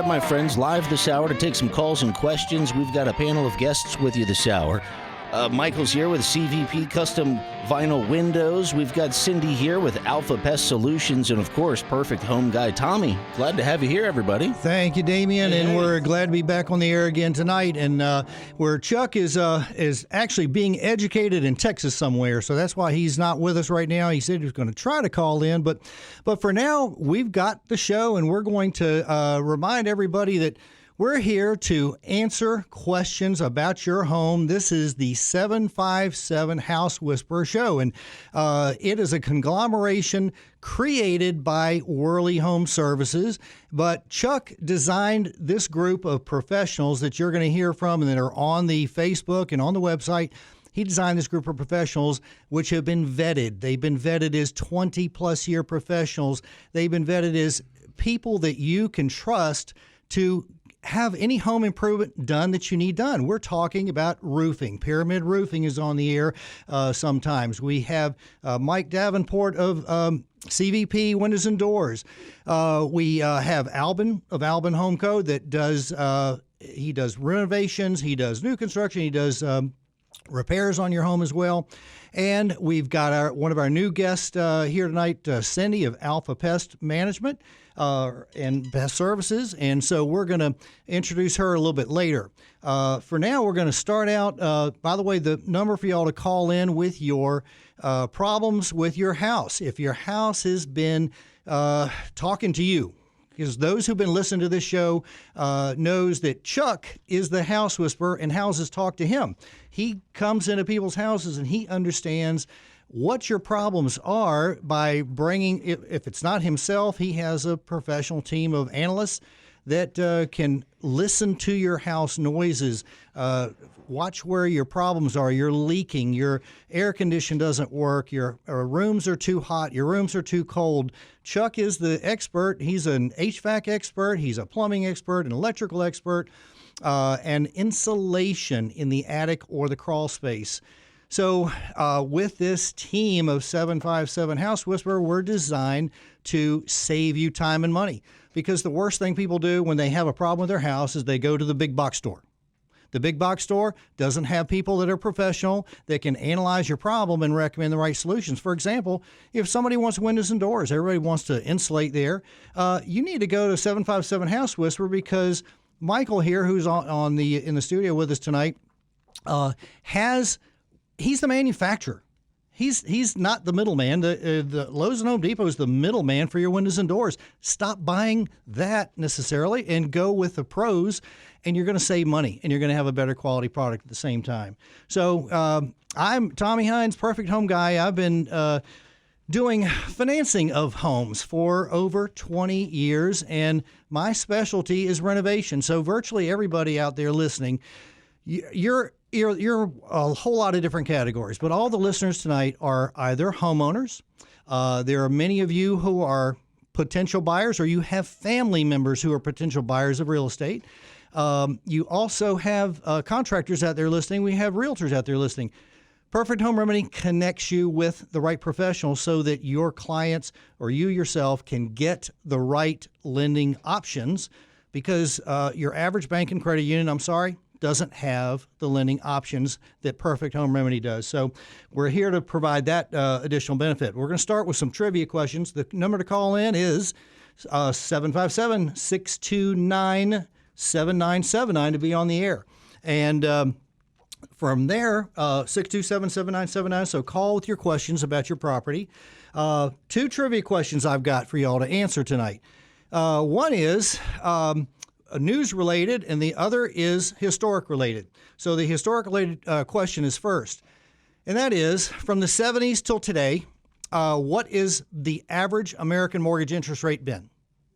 right, my friends, live this hour to take some calls and questions. We've got a panel of guests with you this hour. Michael's here with CVP Custom Vinyl Windows. We've got Sindi here with Alpha Pest Solutions, and of course, Perfect Home Guy Tommy. Glad to have you here, everybody. Thank you, Damien, and we're glad to be back on the air again tonight. And where Chuck is actually being educated in Texas somewhere, so that's why he's not with us right now. He said he was going to try to call in, but for now, we've got the show, and we're going to remind everybody that we're here to answer questions about your home. This is the 757 House Whisperer Show, and it is a conglomeration created by Worley Home Services. But Chuck designed this group of professionals that you're going to hear from and that are on the Facebook and on the website. He designed this group of professionals which have been vetted. They've been vetted as 20-plus year professionals. They've been vetted as people that you can trust to have any home improvement done that you need done. We're talking about roofing. Pyramid Roofing is on the air sometimes. We have Mike Davenport of CVP Windows and Doors. We have Albin of Albin Home Code that does he does renovations, he does new construction, he does repairs on your home as well. And we've got one of our new guests here tonight, Sindi of Alpha Pest Management and Pest Services. And so we're going to introduce her a little bit later. For now, we're going to start out, by the way, the number for y'all to call in with your problems with your house. If your house has been talking to you, because those who've been listening to this show knows that Chuck is the house whisperer and houses talk to him. He comes into people's houses and he understands what your problems are by bringing, if it's not himself, he has a professional team of analysts that can listen to your house noises, watch where your problems are. You're leaking, your air condition doesn't work, your rooms are too hot, your rooms are too cold. Chuck is the expert. He's an HVAC expert, he's a plumbing expert, an electrical expert, and insulation in the attic or the crawl space. So with this team of 757 House Whisperer, we're designed to save you time and money. Because the worst thing people do when they have a problem with their house is they go to the big box store. The big box store doesn't have people that are professional that can analyze your problem and recommend the right solutions. For example, if somebody wants windows and doors, everybody wants to insulate there, you need to go to 757 House Whisperer because Michael here, who's in the studio with us tonight, he's the manufacturer. He's not the middleman. The Lowe's and Home Depot is the middleman for your windows and doors. Stop buying that necessarily and go with the pros, and you're going to save money, and you're going to have a better quality product at the same time. So I'm Tommy Hines, Perfect Home Guy. I've been doing financing of homes for over 20 years, and my specialty is renovation. So virtually everybody out there listening, you're a whole lot of different categories, but all the listeners tonight are either homeowners. There are many of you who are potential buyers, or you have family members who are potential buyers of real estate. You also have contractors out there listening. We have realtors out there listening. Perfect Home Remedy connects you with the right professional so that your clients or you yourself can get the right lending options, because your average bank and credit union, doesn't have the lending options that Perfect Home Remedy does. So we're here to provide that additional benefit. We're going to start with some trivia questions. The number to call in is 757-629-7979 to be on the air. And from there, 627-7979. So call with your questions about your property. Two trivia questions I've got for y'all to answer tonight. One is news-related, and the other is historic-related. So the historic-related question is first, and that is, from the 70s till today, what is the average American mortgage interest rate been?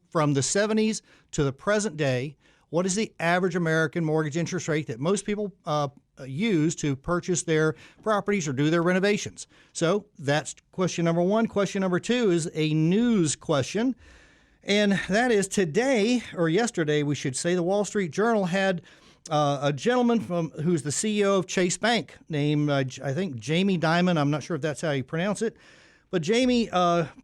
From the 70s to the present day, what is the average American mortgage interest rate that most people use to purchase their properties or do their renovations? So that's question number one. Question number two is a news question. And that is today, or yesterday, we should say, the Wall Street Journal had a gentleman who's the CEO of Chase Bank named, I think, Jamie Dimon. I'm not sure if that's how you pronounce it. But Jamie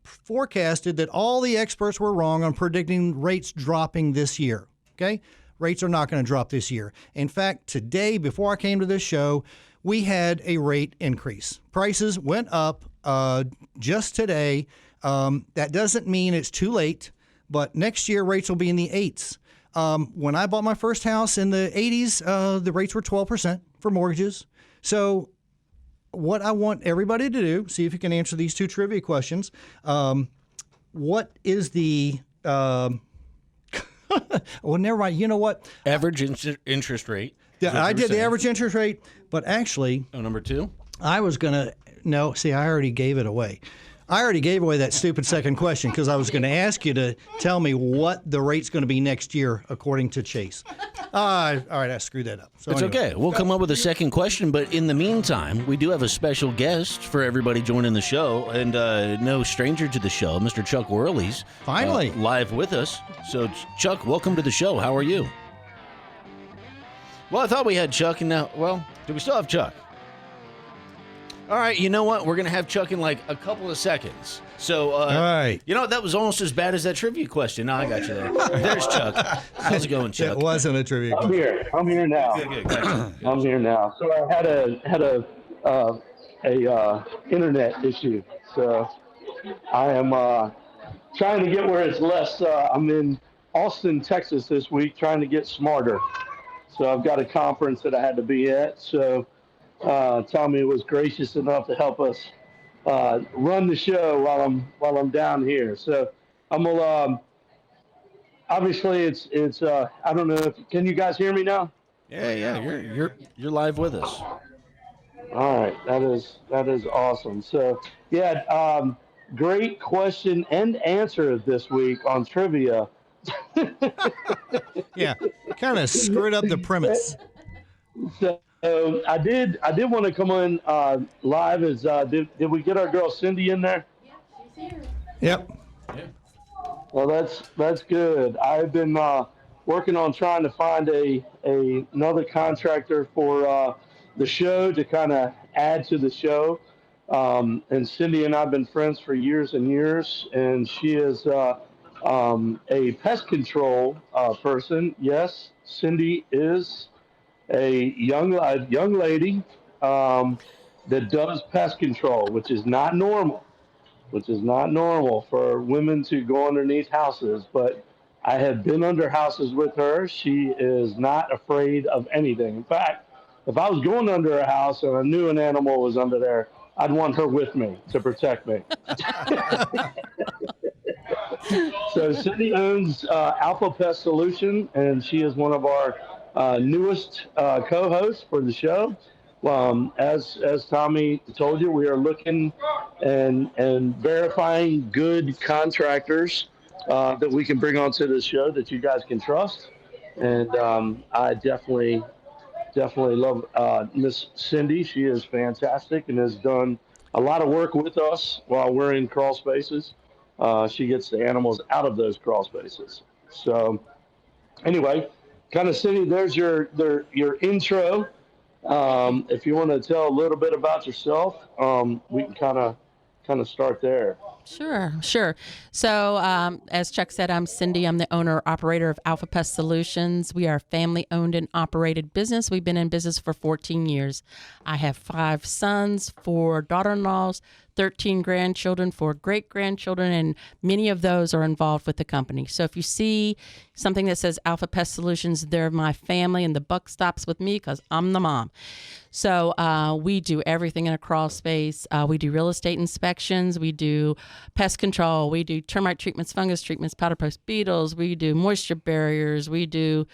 forecasted that all the experts were wrong on predicting rates dropping this year. Okay? Rates are not going to drop this year. In fact, today, before I came to this show, we had a rate increase. Prices went up just today. That doesn't mean it's too late, but next year rates will be in the 8s. When I bought my first house in the 80s, the rates were 12% for mortgages. So what I want everybody to do, see if you can answer these 2 trivia questions. What is the well, never mind. You know what? Average interest rate. Yeah, I did the average interest rate, but actually, number 2. I was gonna see. I already gave it away. I already gave away that stupid second question because I was going to ask you to tell me what the rate's going to be next year according to Chase. All right, I screwed that up. So it's anyway. okay. We'll come up with a second question, but in the meantime, we do have a special guest for everybody joining the show, and no stranger to the show, Mr. Chuck Worley's finally live with us. So, Chuck, welcome to the show. How are you? Well, I thought we had Chuck, and now, well, do we still have Chuck? All right, you know what? We're going to have Chuck in like a couple of seconds. So, all right. You know, that was almost as bad as that trivia question. No, I got you there. There's Chuck. How's it going, Chuck? It wasn't a trivia question. I'm here now. Good. I'm here now. So I had a internet issue. So I am trying to get where it's less. I'm in Austin, Texas this week, trying to get smarter. So I've got a conference that I had to be at. So Tommy was gracious enough to help us run the show while I'm down here. So I'm gonna obviously it's I don't know if can you guys hear me now? Yeah, you're live with us. All right, that is awesome. So yeah, great question and answer this week on trivia. Yeah, kind of screwed up the premise. So I did want to come on live. Did we get our girl Sindi in there? Yeah, she's here. Yep. Well, that's good. I've been working on trying to find another contractor for the show to kind of add to the show. And Sindi and I have been friends for years and years, and she is a pest control person. Yes, Sindi is a young lady that does pest control, which is not normal for women to go underneath houses. But I have been under houses with her. She is not afraid of anything. In fact, if I was going under a house and I knew an animal was under there, I'd want her with me to protect me. So Sindi owns Alpha Pest Solutions, and she is one of our newest co-hosts for the show. As Tommy told you, we are looking and verifying good contractors that we can bring onto the show that you guys can trust. And I definitely love Miss Sindi. She is fantastic and has done a lot of work with us while we're in crawl spaces. She gets the animals out of those crawl spaces. So anyway, kind of Sindi, there's your intro. If you want to tell a little bit about yourself, we can kind of start there. Sure. So, as Chuck said, I'm Sindi. I'm the owner-operator of Alpha Pest Solutions. We are a family-owned and operated business. We've been in business for 14 years. I have 5 sons, 4 daughter-in-laws, 13 grandchildren, 4 great-grandchildren, and many of those are involved with the company. So if you see something that says Alpha Pest Solutions, they're my family, and the buck stops with me because I'm the mom. So we do everything in a crawl space. We do real estate inspections. We do pest control. We do termite treatments, fungus treatments, powder post beetles. We do moisture barriers. We do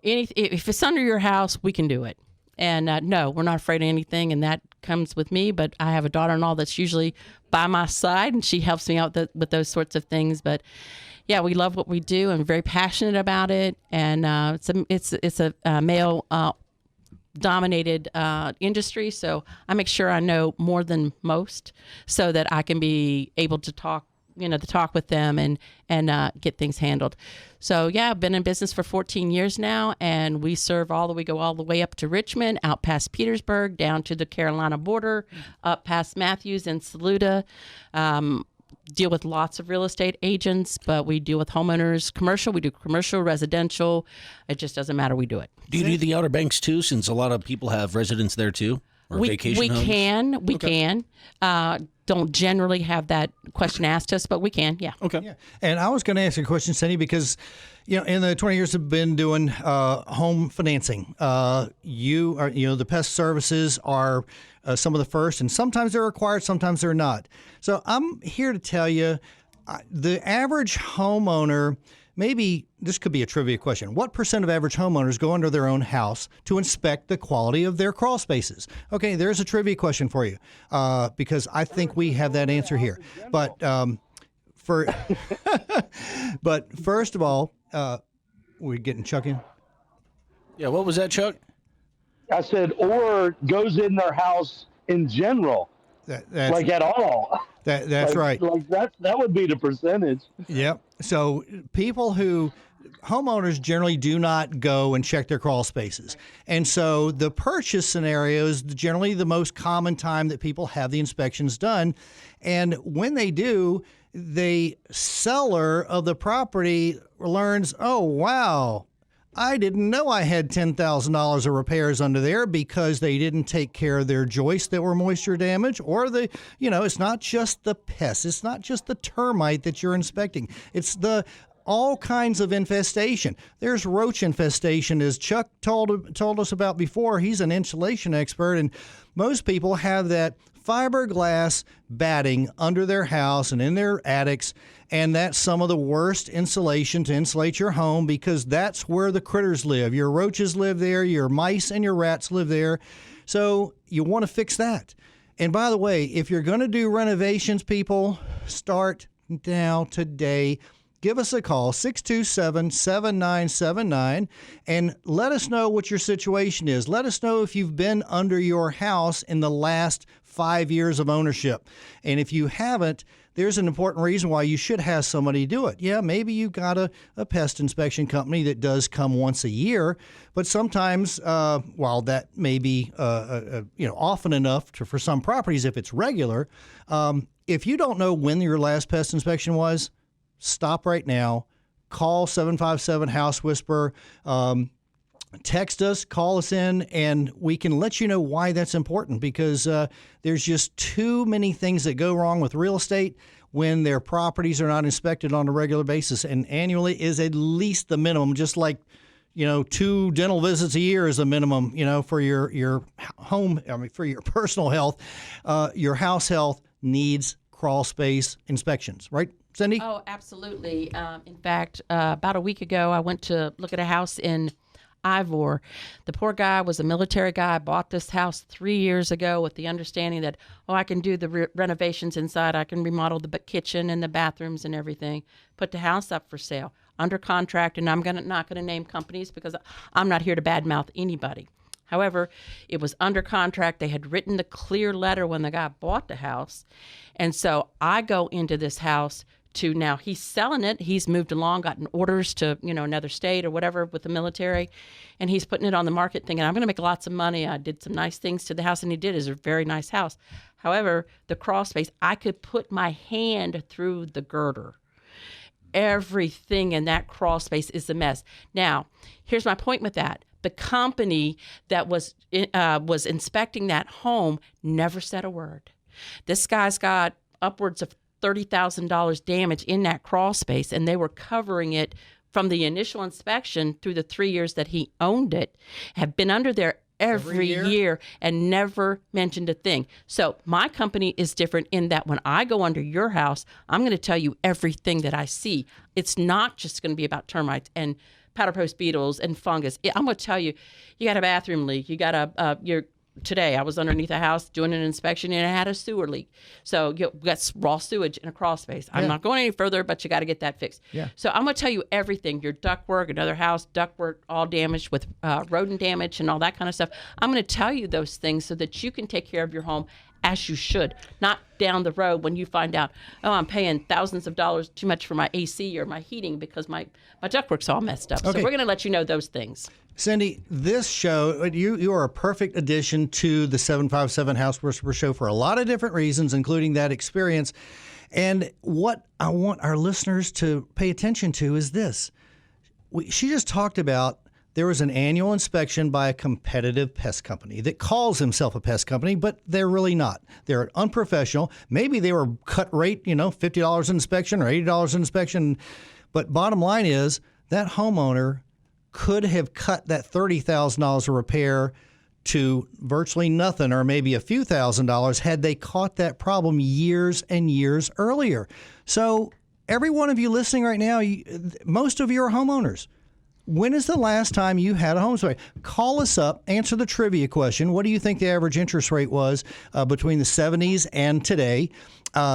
anything. If it's under your house, we can do it. And no, we're not afraid of anything, and that comes with me. But I have a daughter-in-law that's usually by my side, and she helps me out with those sorts of things. But yeah, we love what we do. I'm very passionate about it, and it's a male dominated industry. So I make sure I know more than most, so that I can be able to talk with them and get things handled. So yeah, I've been in business for 14 years now, and we go all the way up to Richmond, out past Petersburg, down to the Carolina border, up past Matthews and Saluda. deal with lots of real estate agents, but we deal with homeowners, commercial. We do commercial, residential. It just doesn't matter. We do it. Do you do the Outer Banks too, since a lot of people have residents there too? Or vacation homes? We can. Don't generally have that question asked us, but we can, yeah. Okay. Yeah. And I was going to ask you a question, Cindy, because in the 20 years I've been doing home financing, the pest services are some of the first, and sometimes they're required, sometimes they're not. So I'm here to tell you, the average homeowner. Maybe this could be a trivia question. What % of average homeowners go under their own house to inspect the quality of their crawl spaces? Okay, there's a trivia question for you, because I think we have that answer here. But but first of all, we're getting Chuck in. Yeah, what was that, Chuck? I said, or goes in their house in general, That's like at all. That's right. Like that would be the percentage. Yep. So homeowners generally do not go and check their crawl spaces. And so the purchase scenario is generally the most common time that people have the inspections done. And when they do, the seller of the property learns, oh, wow, I didn't know I had $10,000 of repairs under there because they didn't take care of their joists that were moisture damaged, or it's not just the pests. It's not just the termite that you're inspecting. It's all kinds of infestation. There's roach infestation, as Chuck told us about before. He's an insulation expert, and most people have that fiberglass batting under their house and in their attics, and that's some of the worst insulation to insulate your home, because that's where the critters live. Your roaches live there, your mice and your rats live there. So you want to fix that. And by the way, if you're going to do renovations, people, start now today. Give us a call, 627-7979, and let us know what your situation is. Let us know if you've been under your house in the last 5 years of ownership. And if you haven't, there's an important reason why you should have somebody do it. Yeah, maybe you've got a pest inspection company that does come once a year, but sometimes, while that may be often enough for some properties if it's regular, if you don't know when your last pest inspection was, stop right now. Call 757-HOUSE-WHISPER. Text us, call us in, and we can let you know why that's important, because there's just too many things that go wrong with real estate when their properties are not inspected on a regular basis. And annually is at least the minimum, just like 2 dental visits a year is a minimum, for your home, for your personal health. Your house health needs crawl space inspections, right, Cindy? Oh, absolutely. In fact, about a week ago, I went to look at a house in Ivor. The poor guy was a military guy, bought this house 3 years ago with the understanding that, I can do the renovations inside. I can remodel the kitchen and the bathrooms and everything. Put the house up for sale, under contract, and I'm not going to name companies because I'm not here to badmouth anybody. However, it was under contract. They had written the clear letter when the guy bought the house. And so I go into this house to now he's selling it. He's moved along, gotten orders to, another state or whatever with the military. And he's putting it on the market thinking, I'm going to make lots of money. I did some nice things to the house, and he did. It's a very nice house. However, the crawl space, I could put my hand through the girder. Everything in that crawl space is a mess. Now, here's my point with that. The company that was inspecting that home never said a word. This guy's got upwards of $30,000 damage in that crawl space, and they were covering it from the initial inspection through the 3 years that he owned it, have been under there every year and never mentioned a thing. So my company is different in that when I go under your house, I'm going to tell you everything that I see. It's not just going to be about termites and powder post beetles and fungus. I'm going to tell you, you got a bathroom leak. You got today I was underneath a house doing an inspection, and it had a sewer leak. So you got raw sewage in a crawl space. I'm not going any further, but you got to get that fixed. Yeah. So I'm going to tell you everything. Your ductwork, another house, ductwork all damaged with rodent damage and all that kind of stuff. I'm going to tell you those things so that you can take care of your home as you should, not down the road when you find out, I'm paying thousands of dollars too much for my AC or my heating because my ductwork's all messed up. Okay. So we're going to let you know those things. Cindy, this show, you are a perfect addition to the 757 HOUSE-WHISPER show for a lot of different reasons, including that experience. And what I want our listeners to pay attention to is this. She just talked about there was an annual inspection by a competitive pest company that calls himself a pest company, but they're really not. They're unprofessional. Maybe they were cut rate, $50 an inspection or $80 an inspection. But bottom line is that homeowner could have cut that $30,000 of repair to virtually nothing or maybe a few $1,000s had they caught that problem years and years earlier. So every one of you listening right now, most of you are homeowners. When is the last time you had a home inspection? Call us up, answer the trivia question. What do you think the average interest rate was between the 70s and today?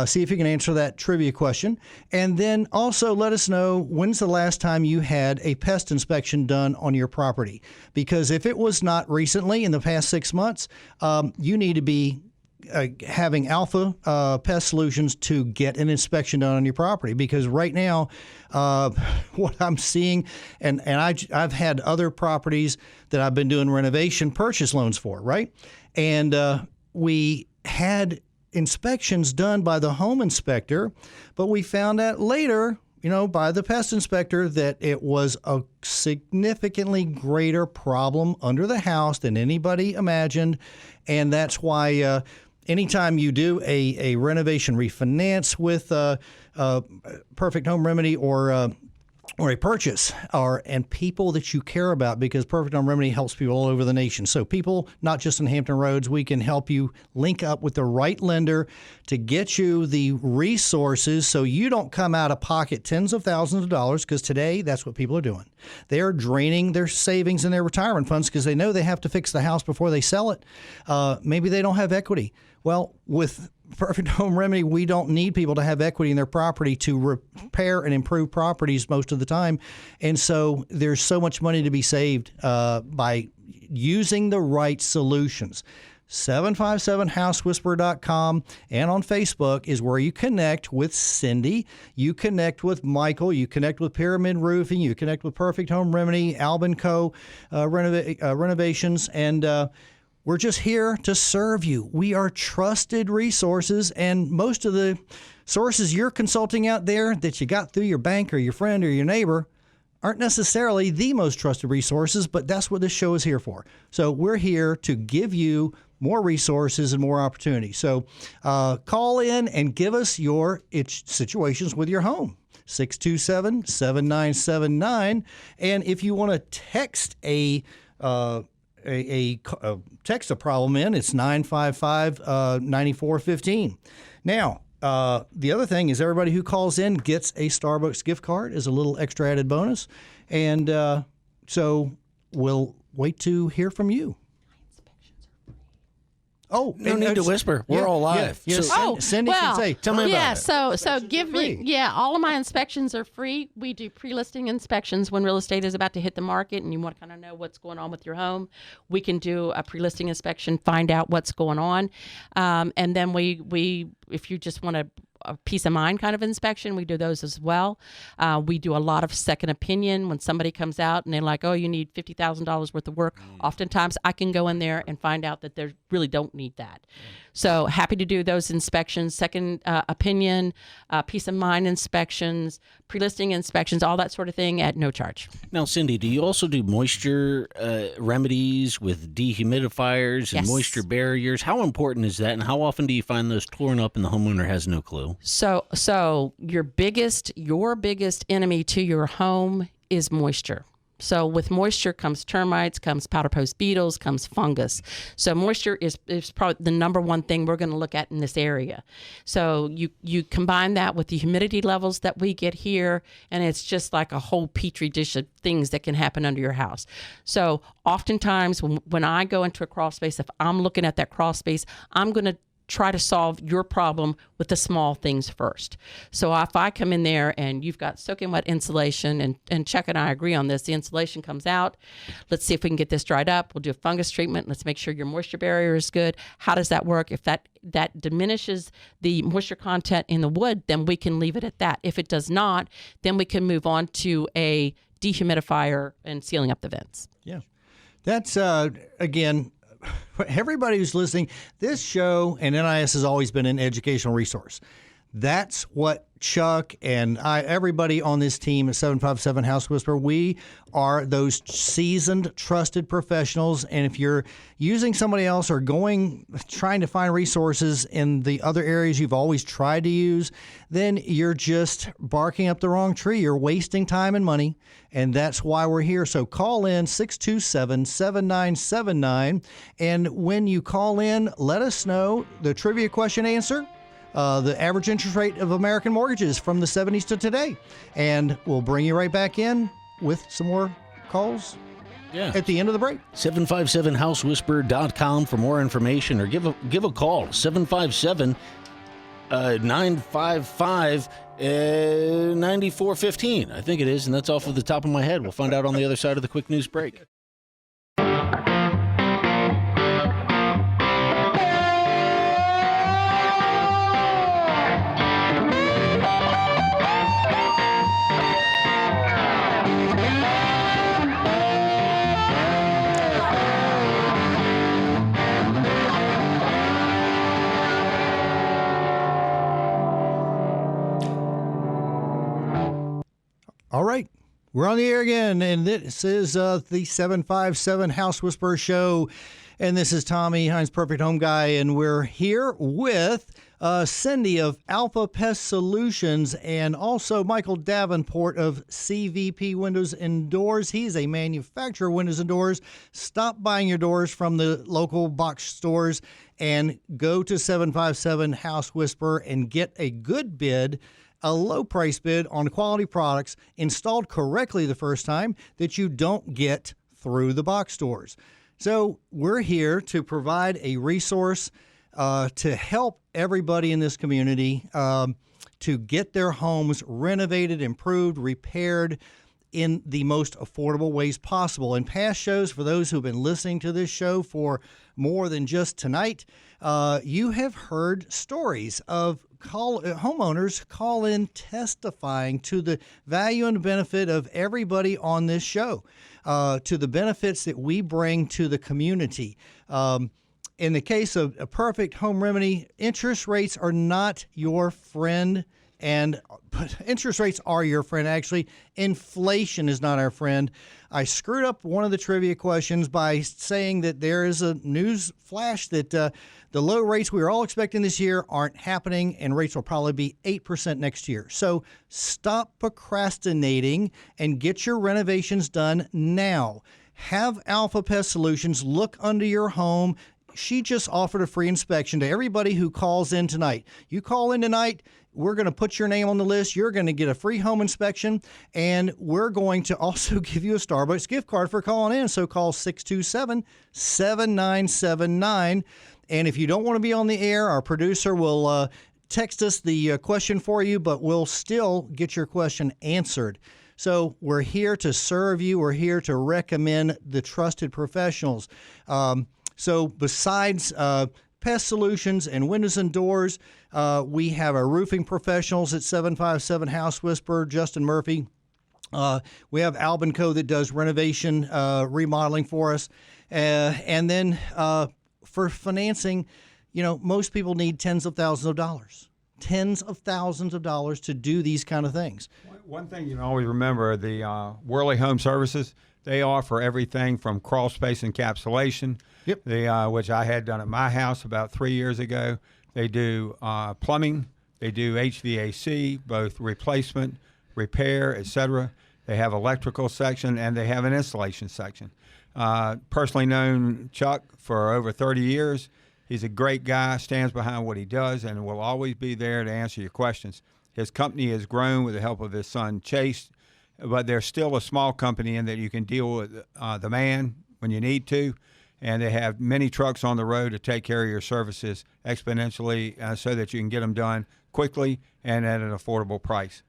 See if you can answer that trivia question. And then also let us know when's the last time you had a pest inspection done on your property. Because if it was not recently in the past 6 months, you need to be having Alpha Pest Solutions to get an inspection done on your property, because right now what I'm seeing, and I've had other properties that I've been doing renovation purchase loans for, right? And we had inspections done by the home inspector, but we found out later, by the pest inspector, that it was a significantly greater problem under the house than anybody imagined. And that's why anytime you do a renovation refinance with Perfect Home Remedy or a purchase, and people that you care about, because Perfect Home Remedy helps people all over the nation. So people, not just in Hampton Roads, we can help you link up with the right lender to get you the resources so you don't come out of pocket tens of thousands of dollars, because today that's what people are doing. They're draining their savings and their retirement funds because they know they have to fix the house before they sell it. Maybe they don't have equity. Well, with Perfect Home Remedy, we don't need people to have equity in their property to repair and improve properties most of the time. And so there's so much money to be saved by using the right solutions. 757housewhisperer.com and on Facebook is where you connect with Sindi. You connect with Michael. You connect with Pyramid Roofing. You connect with Perfect Home Remedy, Albin Co. Renovations, and we're just here to serve you. We are trusted resources, and most of the sources you're consulting out there that you got through your bank or your friend or your neighbor aren't necessarily the most trusted resources, but that's what this show is here for. So we're here to give you more resources and more opportunities. So call in and give us your situations with your home. 627-7979. And if you want to text text a problem in, it's 955-9415. Now, the other thing is everybody who calls in gets a Starbucks gift card as a little extra added bonus. And so we'll wait to hear from you. Oh, no need to whisper. We're all live. Yes. Sindi can say, tell me about it. So give me, all of my inspections are free. We do pre-listing inspections when real estate is about to hit the market and you want to kind of know what's going on with your home. We can do a pre-listing inspection, find out what's going on. And then we if you just want a peace of mind kind of inspection, we do those as well. We do a lot of second opinion when somebody comes out and they're like, oh, you need $50,000 worth of work. Oftentimes I can go in there and find out that they really don't need that. So happy to do those inspections, second opinion, peace of mind inspections, pre-listing inspections, all that sort of thing at no charge. Now, Sindi, do you also do moisture remedies with dehumidifiers and moisture barriers? How important is that, and how often do you find those torn up and the homeowner has no clue? So your biggest enemy to your home is moisture. So with moisture comes termites, comes powder post beetles, comes fungus. So moisture is probably the number one thing we're going to look at in this area. So you combine that with the humidity levels that we get here, and it's just like a whole petri dish of things that can happen under your house. So oftentimes when I go into a crawl space, if I'm looking at that crawl space, I'm going to try to solve your problem with the small things first. So if I come in there and you've got soaking wet insulation, and Chuck and I agree on this, the insulation comes out, let's see if we can get this dried up. We'll do a fungus treatment. Let's make sure your moisture barrier is good. How does that work? If that diminishes the moisture content in the wood, then we can leave it at that. If it does not, then we can move on to a dehumidifier and sealing up the vents. Yeah. That's, again, everybody who's listening, this show and NIS has always been an educational resource. That's what Chuck and everybody on this team at 757 House Whisperer, we are those seasoned, trusted professionals. And if you're using somebody else or trying to find resources in the other areas you've always tried to use, then you're just barking up the wrong tree. You're wasting time and money, and that's why we're here. So call in 627-7979, and when you call in, let us know the trivia question answer. The average interest rate of American mortgages from the 70s to today. And we'll bring you right back in with some more calls at the end of the break. 757housewhisperer.com for more information, or give a call, 757-955-9415. I think it is, and that's off of the top of my head. We'll find out on the other side of the quick news break. All right, we're on the air again, and this is the 757 House Whisperer Show, and this is Tommy Hines, Perfect Home Guy, and we're here with Sindi of Alpha Pest Solutions and also Michael Davenport of CVP Windows and Doors. He's a manufacturer of windows and doors. Stop buying your doors from the local box stores and go to 757 House Whisperer and get a good bid, a low price bid on quality products installed correctly the first time that you don't get through the box stores. So we're here to provide a resource to help everybody in this community to get their homes renovated, improved, repaired in the most affordable ways possible. In past shows, for those who've been listening to this show for more than just tonight, you have heard stories of homeowners call in testifying to the value and benefit of everybody on this show, to the benefits that we bring to the community. In the case of a perfect home remedy, interest rates are not your friend, but interest rates are your friend, actually. Inflation is not our friend. I screwed up one of the trivia questions by saying that there is a news flash that the low rates we were all expecting this year aren't happening, and rates will probably be 8% next year. So stop procrastinating and get your renovations done now. Have Alpha Pest Solutions look under your home. She just offered a free inspection to everybody who calls in tonight. You call in tonight, we're going to put your name on the list. You're going to get a free home inspection, and we're going to also give you a Starbucks gift card for calling in. So call 627-7979. And if you don't want to be on the air, our producer will text us the question for you, but we'll still get your question answered. So we're here to serve you. We're here to recommend the trusted professionals. So besides Pest Solutions and Windows and Doors, we have our roofing professionals at 757 House Whisperer, Justin Murphy. We have Albin Co. that does renovation, remodeling for us. And then for financing, most people need tens of thousands of dollars to do these kind of things. One thing you can always remember, the Worley Home Services, they offer everything from crawl space encapsulation, which I had done at my house about 3 years ago. They do plumbing, they do HVAC, both replacement, repair, etc. They have electrical section, and they have an installation section. Personally known Chuck for over 30 years. He's a great guy, stands behind what he does, and will always be there to answer your questions. His company has grown with the help of his son, Chase, but they're still a small company in that you can deal with the man when you need to, and they have many trucks on the road to take care of your services exponentially so that you can get them done quickly and at an affordable price.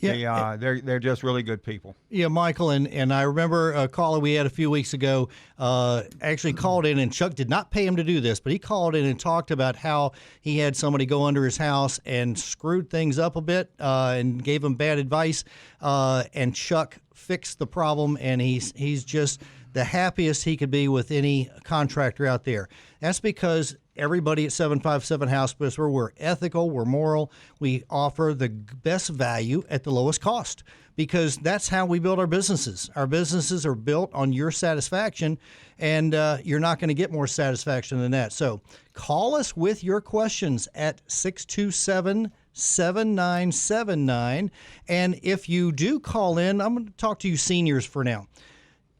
Yeah, they're just really good people. Yeah, Michael, and I remember a caller we had a few weeks ago actually called in, and Chuck did not pay him to do this, but he called in and talked about how he had somebody go under his house and screwed things up a bit and gave him bad advice, and Chuck fixed the problem, and he's just the happiest he could be with any contractor out there. That's because everybody at 757 Hospice, we're ethical, we're moral, we offer the best value at the lowest cost, because that's how we build our businesses. Our businesses are built on your satisfaction, and you're not going to get more satisfaction than that. So call us with your questions at 627-7979. And if you do call in, I'm going to talk to you seniors for now.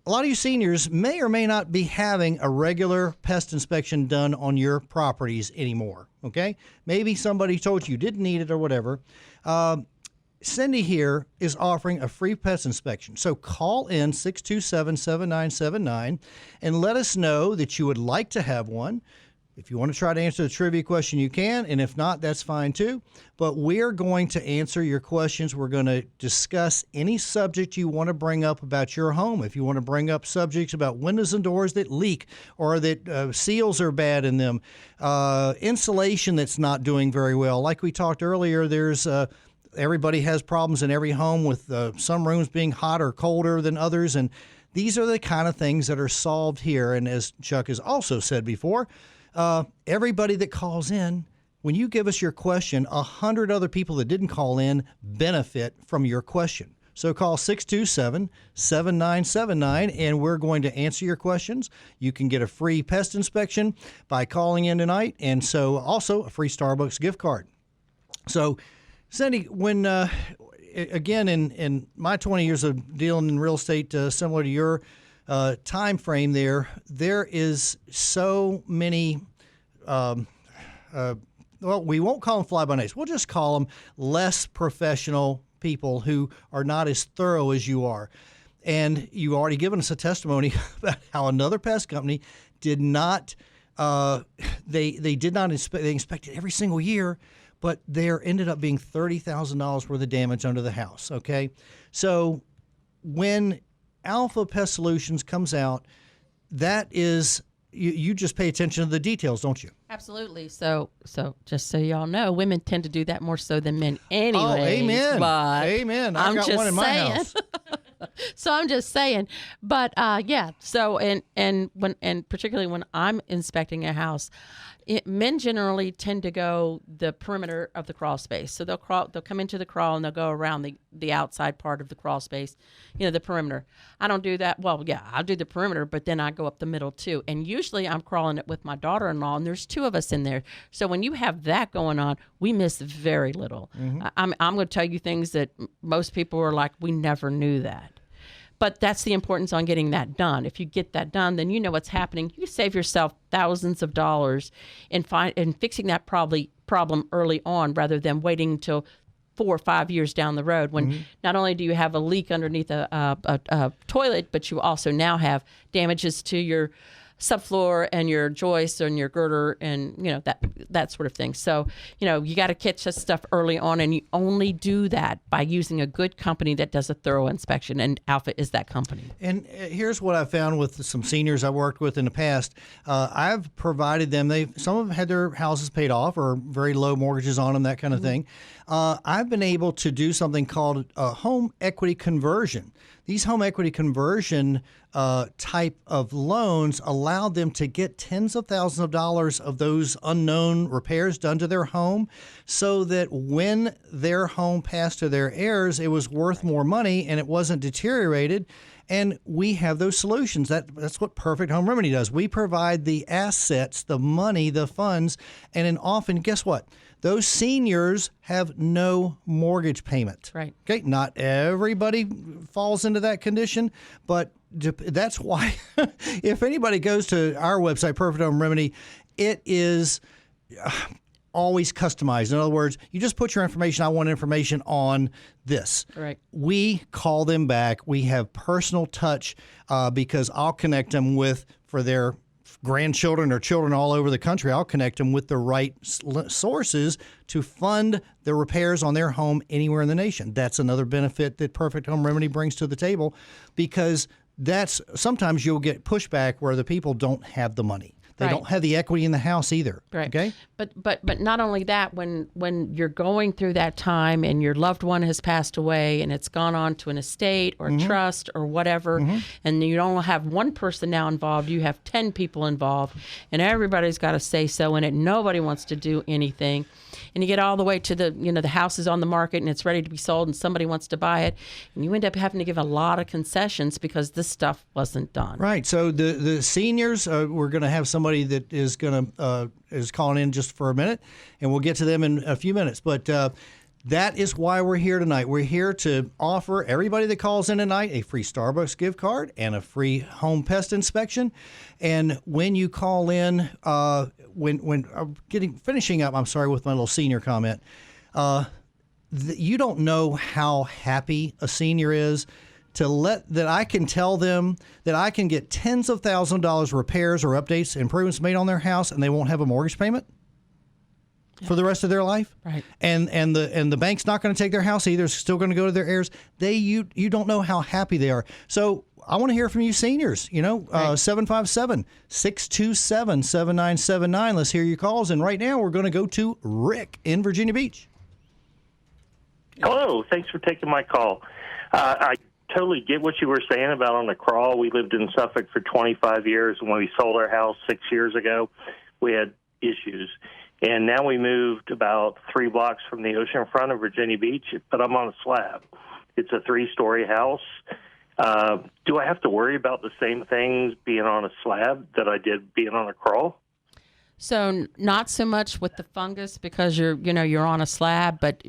A lot of you seniors may or may not be having a regular pest inspection done on your properties anymore, okay? Maybe somebody told you didn't need it or whatever. Sindi here is offering a free pest inspection. So call in 627-7979 and let us know that you would like to have one. If you want to try to answer the trivia question, you can, and if not, that's fine too. But we're going to answer your questions. We're going to discuss any subject you want to bring up about your home. If you want to bring up subjects about windows and doors that leak, or that seals are bad in them, insulation that's not doing very well. Like we talked earlier, there's everybody has problems in every home with some rooms being hotter or colder than others, and these are the kind of things that are solved here. And as Chuck has also said before, everybody that calls in, when you give us your question, 100 other people that didn't call in benefit from your question. So call 627-7979, and we're going to answer your questions. You can get a free pest inspection by calling in tonight, and so also a free Starbucks gift card. So, Sindi, when again, in my 20 years of dealing in real estate, similar to your time frame there is so many, well, we won't call them fly-by-nights. We'll just call them less professional people who are not as thorough as you are. And you've already given us a testimony about how another pest company did not, they did not inspect, they inspected every single year, but there ended up being $30,000 worth of damage under the house, okay? So when Alpha Pest Solutions comes out, that is, you just pay attention to the details, don't you? Absolutely. So just so y'all know, women tend to do that more so than men anyway. Oh, amen. But amen. I've got one in my house. So I'm just saying, but yeah. So and particularly when I'm inspecting a house, men generally tend to go the perimeter of the crawl space. So they'll come into the crawl and they'll go around the outside part of the crawl space, the perimeter. I don't do that. Well, yeah, I'll do the perimeter, but then I go up the middle too. And usually I'm crawling it with my daughter-in-law, and there's two of us in there. So when you have that going on, we miss very little. Mm-hmm. I'm going to tell you things that most people are like, we never knew that. But that's the importance on getting that done. If you get that done, then you know what's happening. You save yourself thousands of dollars in fixing that problem early on, rather than waiting until 4 or 5 years down the road, when not only do you have a leak underneath a toilet, but you also now have damages to your subfloor and your joists and your girder and that sort of thing. So you got to catch this stuff early on, and you only do that by using a good company that does a thorough inspection, and Alpha is that company. And here's what I found with some seniors I worked with in the past. I've provided them, some of them had their houses paid off or very low mortgages on them, that kind of thing. I've been able to do something called a home equity conversion. These home equity conversion type of loans allowed them to get tens of thousands of dollars of those unknown repairs done to their home, so that when their home passed to their heirs, it was worth more money and it wasn't deteriorated. And we have those solutions. That's what Perfect Home Remedy does. We provide the assets, the money, the funds, and then often, guess what? Those seniors have no mortgage payment. Right. Okay. Not everybody falls into that condition, but that's why if anybody goes to our website, Perfect Home Remedy, it is always customized. In other words, you just put your information. I want information on this. Right. We call them back. We have personal touch because I'll connect them for their grandchildren or children all over the country. I'll connect them with the right sources to fund the repairs on their home anywhere in the nation. That's another benefit that Perfect Home Remedy brings to the table, because sometimes you'll get pushback where the people don't have the money. They Right. don't have the equity in the house either. Right. Okay. But not only that, when you're going through that time and your loved one has passed away and it's gone on to an estate or a trust or whatever, and you don't have one person now involved, you have 10 people involved, and everybody's got to say so in it. Nobody wants to do anything, and you get all the way to the house is on the market and it's ready to be sold, and somebody wants to buy it, and you end up having to give a lot of concessions because this stuff wasn't done. Right. So the seniors, we're going to have somebody that is going to is calling in just for a minute, and we'll get to them in a few minutes. But that is why we're here tonight. We're here to offer everybody that calls in tonight a free Starbucks gift card and a free home pest inspection. And when you call in, when I'm finishing up, I'm sorry, with my little senior comment. You don't know how happy a senior is that I can tell them that I can get tens of thousands of dollars repairs or updates, improvements made on their house, and they won't have a mortgage payment for the rest of their life. Right. And the bank's not going to take their house either. It's still going to go to their heirs. You don't know how happy they are. So I want to hear from you seniors, 757-627-7979. Let's hear your calls. And right now we're going to go to Rick in Virginia Beach. Hello. Thanks for taking my call. I totally get what you were saying about on the crawl. We lived in Suffolk for 25 years, and when we sold our house 6 years ago, we had issues. And now we moved about 3 blocks from the ocean front of Virginia Beach, but I'm on a slab. It's a 3-story house. Do I have to worry about the same things being on a slab that I did being on a crawl? So not so much with the fungus because you're on a slab, but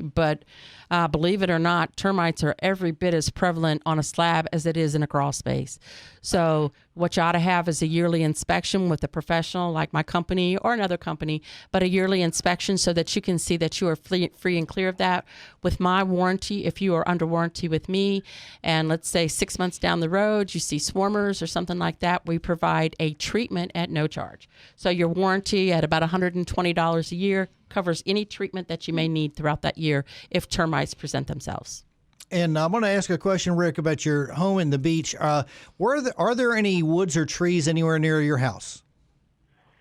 believe it or not, termites are every bit as prevalent on a slab as it is in a crawl space. So what you ought to have is a yearly inspection with a professional like my company or another company, but a yearly inspection so that you can see that you are free and clear of that. With my warranty, if you are under warranty with me, and let's say 6 months down the road, you see swarmers or something like that, we provide a treatment at no charge. So your warranty at about $120 a year covers any treatment that you may need throughout that year if termites present themselves. And I'm going to ask a question, Rick, about your home in the beach. Are there any woods or trees anywhere near your house?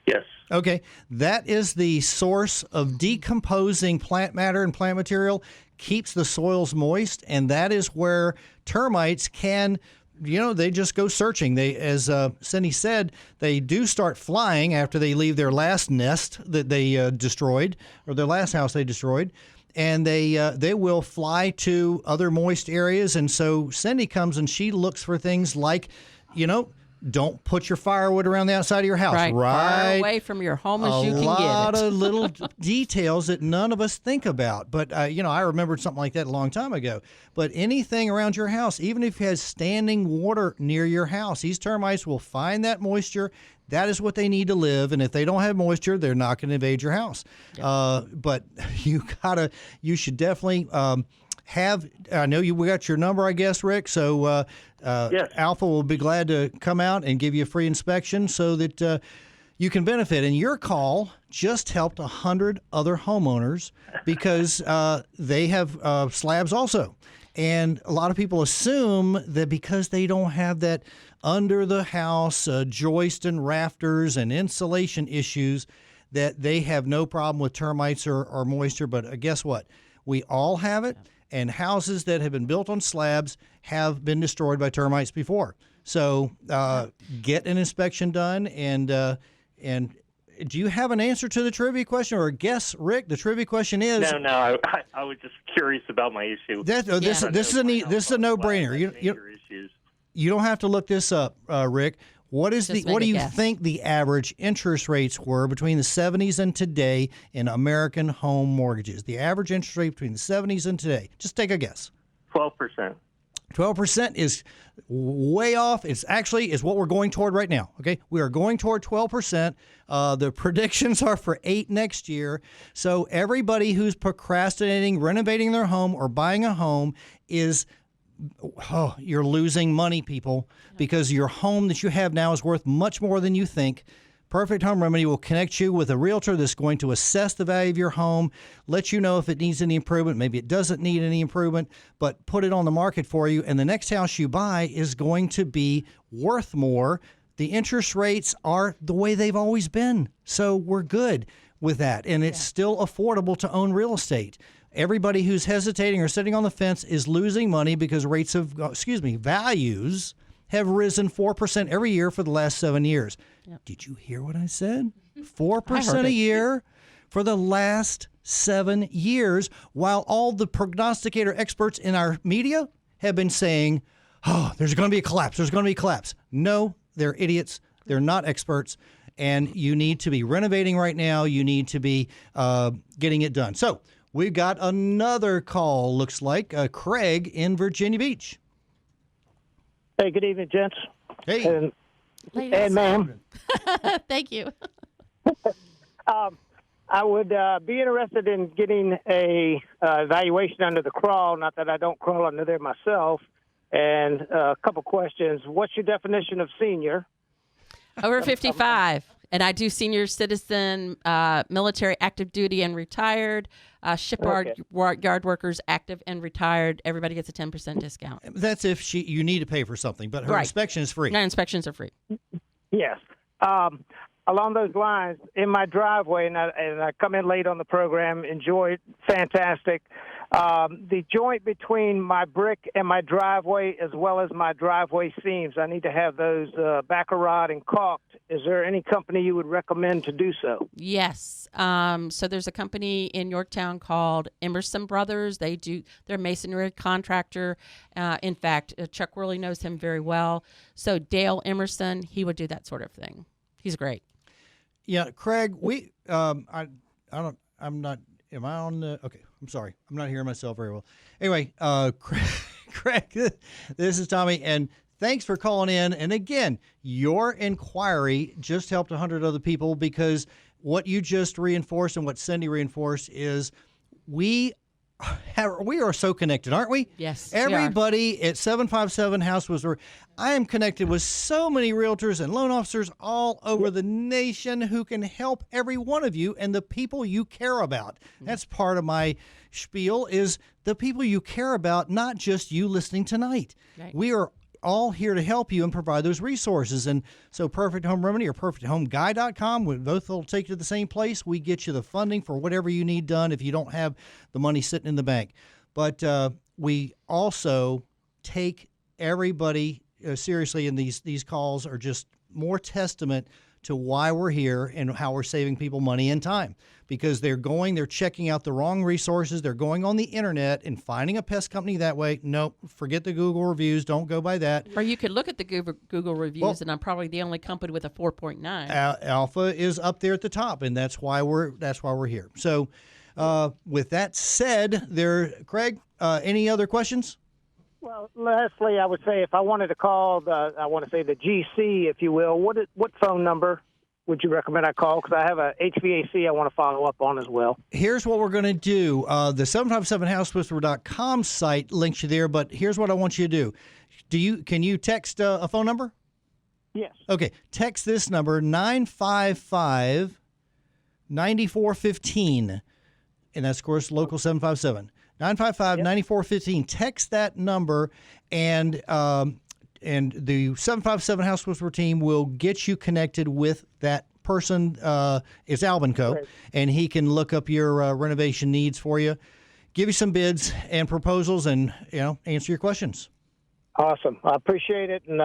Yes. Okay. That is the source of decomposing plant matter and plant material, keeps the soils moist, and that is where termites can, they just go searching. They, as Cindy said, they do start flying after they leave their last nest that they destroyed, or their last house they destroyed. And they will fly to other moist areas. And so Cindy comes and she looks for things like, don't put your firewood around the outside of your house. Right. Far away from your home as you can get it. A lot of little details that none of us think about. But, I remembered something like that a long time ago. But anything around your house, even if it has standing water near your house, these termites will find that moisture. That is what they need to live, and if they don't have moisture, they're not going to invade your house. Yeah. But you should definitely have. I know we got your number, I guess, Rick. So yes. Alpha will be glad to come out and give you a free inspection so that you can benefit. And your call just helped 100 other homeowners because they have slabs also. And a lot of people assume that because they don't have that under the house joist and rafters and insulation issues, that they have no problem with termites or moisture. But guess what? We all have it, and houses that have been built on slabs have been destroyed by termites before. So get an inspection done, and do you have an answer to the trivia question or a guess, Rick? The trivia question is no. I was just curious about my issue. This is a no-brainer. You don't have to look this up, Rick. What do you think the average interest rates were between the 70s and today in American home mortgages? The average interest rate between the 70s and today. Just take a guess. 12%. 12% is way off. It's actually is what we're going toward right now. Okay, we are going toward 12%. The predictions are for 8% next year. So everybody who's procrastinating, renovating their home or buying a home you're losing money, people, because your home that you have now is worth much more than you think. Perfect Home Remedy will connect you with a realtor that's going to assess the value of your home, let you know if it needs any improvement. Maybe it doesn't need any improvement, but put it on the market for you. And the next house you buy is going to be worth more The interest rates are the way they've always been. So we're good with that. And it's still affordable to own real estate. Everybody who's hesitating or sitting on the fence is losing money because values have risen 4% every year for the last 7 years. Yep. Did you hear what I said? 4% a year for the last 7 years, while all the prognosticator experts in our media have been saying, oh, there's going to be a collapse. There's going to be a collapse. No, they're idiots. They're not experts. And you need to be renovating right now. You need to be getting it done. So we've got another call, looks like. Craig in Virginia Beach. Hey, good evening, gents. Hey. And ma'am. Thank you. I would be interested in getting a evaluation under the crawl, not that I don't crawl under there myself. And a couple questions. What's your definition of senior? Over 55. And I do senior citizen, military, active duty, and retired, shipyard yard workers, active and retired. Everybody gets a 10% discount. That's if you need to pay for something, but her inspection is free. No, inspections are free. Yes. Along those lines, in my driveway, and I come in late on the program, enjoy it, fantastic. The joint between my brick and my driveway, as well as my driveway seams, I need to have those baccarod and caulked. Is there any company you would recommend to do so? Yes. So there's a company in Yorktown called Emerson Brothers. They're a masonry contractor. In fact, Chuck Worley knows him very well. So Dale Emerson, he would do that sort of thing. He's great. Yeah, Craig, am I on the, okay, I'm sorry. I'm not hearing myself very well. Anyway, Craig, this is Tommy, and thanks for calling in. And again, your inquiry just helped 100 other people, because what you just reinforced and what Sindi reinforced is we are so connected, aren't we? Yes. Everybody at 757 House was. I am connected with so many realtors and loan officers all over the nation who can help every one of you and the people you care about. That's part of my spiel, is the people you care about, not just you listening tonight. Right. We are all here to help you and provide those resources. And so Perfect Home Remedy or perfecthomeguy.com, we both will take you to the same place. We get you the funding for whatever you need done if you don't have the money sitting in the bank. But we also take everybody seriously, and these calls are just more testament to why we're here and how we're saving people money and time, because they're checking out the wrong resources. They're going on the internet and finding a pest company that way. Nope, forget the Google reviews. Don't go by that. Or you could look at the Google reviews, and I'm probably the only company with a 4.9. Alpha is up there at the top, and that's why we're here. So, with that said, Craig, any other questions? Well, lastly, I would say if I wanted to call the GC, if you will, what phone number would you recommend I call? Because I have a HVAC I want to follow up on as well. Here's what we're going to do. The 757housewhisperer.com site links you there, but here's what I want you to do. Can you text a phone number? Yes. Okay. Text this number, 955-9415, and that's, of course, local 757. 955-9415. Text that number, and the 757 House Whisperer team will get you connected with that person. It's Albinco, right, and he can look up your renovation needs for you, give you some bids and proposals, and answer your questions. Awesome. I appreciate it, and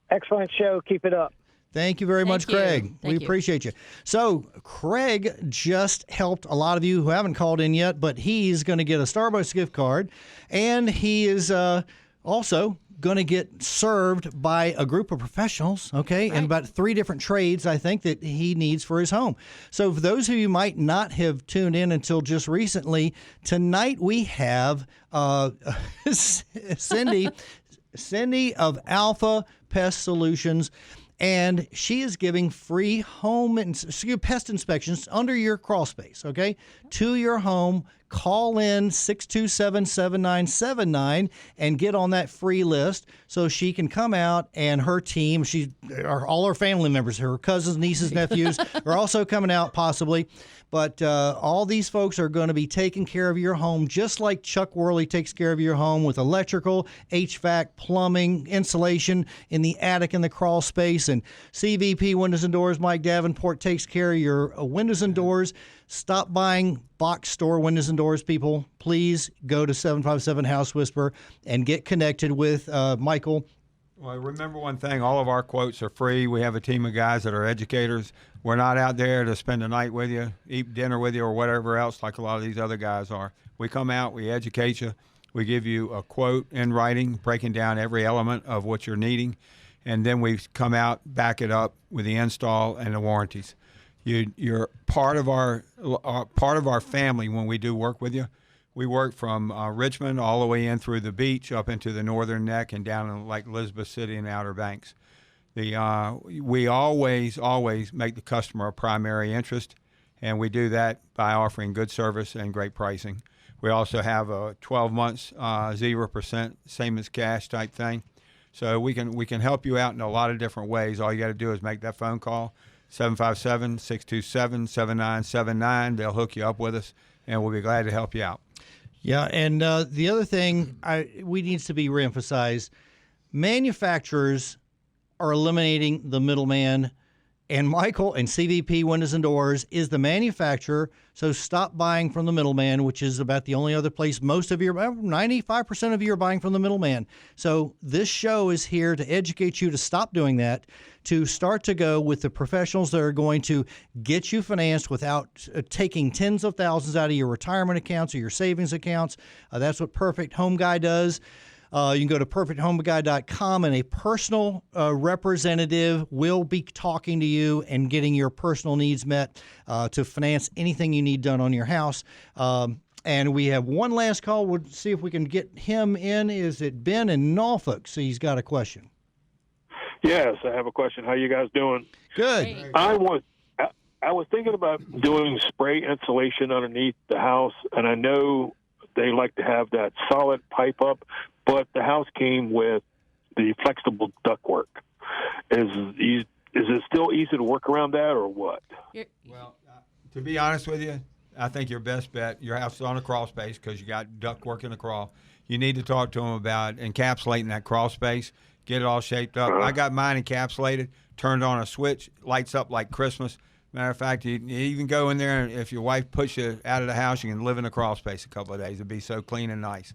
excellent show. Keep it up. Thank you very much, Craig. We appreciate you. So Craig just helped a lot of you who haven't called in yet, but he's going to get a Starbucks gift card, and he is also going to get served by a group of professionals, okay, and about 3 different trades, I think, that he needs for his home. So for those of you who might not have tuned in until just recently, tonight we have Sindi of Alpha Pest Solutions. And she is giving free home and pest inspections under your crawl space, okay, to your home call in 627-7979 and get on that free list so she can come out, and her team, all her family members, her cousins, nieces, nephews are also coming out possibly. But all these folks are going to be taking care of your home just like Chuck Worley takes care of your home with electrical, HVAC, plumbing, insulation in the attic and the crawl space. And CVP Windows and Doors, Mike Davenport, takes care of your windows and doors. Stop buying box store windows and doors, people. Please go to 757 House Whisper and get connected with Michael. Well, remember one thing, all of our quotes are free. We have a team of guys that are educators. We're not out there to spend a night with you, eat dinner with you, or whatever else like a lot of these other guys are. We come out, we educate you, we give you a quote in writing, breaking down every element of what you're needing, and then we come out, back it up with the install and the warranties. You're part of our family when we do work with you. We work from Richmond all the way in through the beach up into the northern neck and down in like Elizabeth City and Outer Banks. We always make the customer a primary interest, and we do that by offering good service and great pricing. We also have a 12 months 0% same as cash type thing. So we can help you out in a lot of different ways. All you got to do is make that phone call, 757-627-7979. They'll hook you up with us, and we'll be glad to help you out. Yeah, and the other thing we needs to be reemphasized, manufacturers are eliminating the middleman, and Michael and CVP Windows and Doors is the manufacturer, so stop buying from the middleman, which is about the only other place 95% of you are buying from the middleman. So this show is here to educate you to stop doing that, to start to go with the professionals that are going to get you financed without taking tens of thousands out of your retirement accounts or your savings accounts. That's what Perfect Home Guy does. You can go to perfecthomeguy.com, and a personal representative will be talking to you and getting your personal needs met to finance anything you need done on your house. And we have one last call. We'll see if we can get him in. Is it Ben in Norfolk? So he's got a question. Yes, I have a question. How you guys doing? Good. Hey. I was thinking about doing spray insulation underneath the house, and I know they like to have that solid pipe up, but the house came with the flexible ductwork. Is it still easy to work around that, or what? Well, to be honest with you, I think your best bet, your house is on a crawl space because you got ductwork in the crawl. You need to talk to them about encapsulating that crawl space, get it all shaped up. I got mine encapsulated, turned on a switch, lights up like Christmas. Matter of fact, you even go in there, and if your wife pushes you out of the house, you can live in a crawl space a couple of days. It'd be so clean and nice.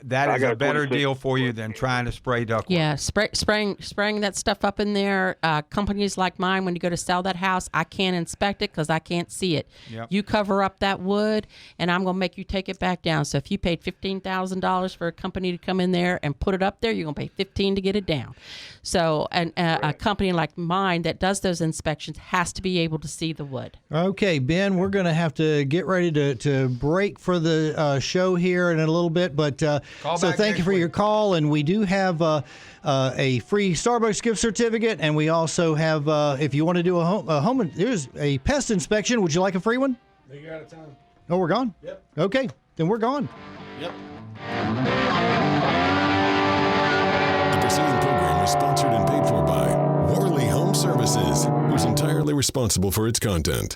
That is a better deal for you than trying to spray ductwork. Yeah, spraying that stuff up in there. Companies like mine, when you go to sell that house, I can't inspect it because I can't see it. Yep. You cover up that wood, and I'm going to make you take it back down. So if you paid $15,000 for a company to come in there and put it up there, you're going to pay $15,000 to get it down. So a company like mine that does those inspections has to be able to see the wood. Okay, Ben, we're going to have to get ready to break for the show here in a little bit, but so thank you for your call, and we do have a free Starbucks gift certificate, and we also have, if you want to do a home, there's a pest inspection. Would you like a free one? You're out of time. Oh, we're gone? Yep. Okay, then we're gone. Yep. The preceding program is sponsored and paid for by Worley Home Services, who's entirely responsible for its content.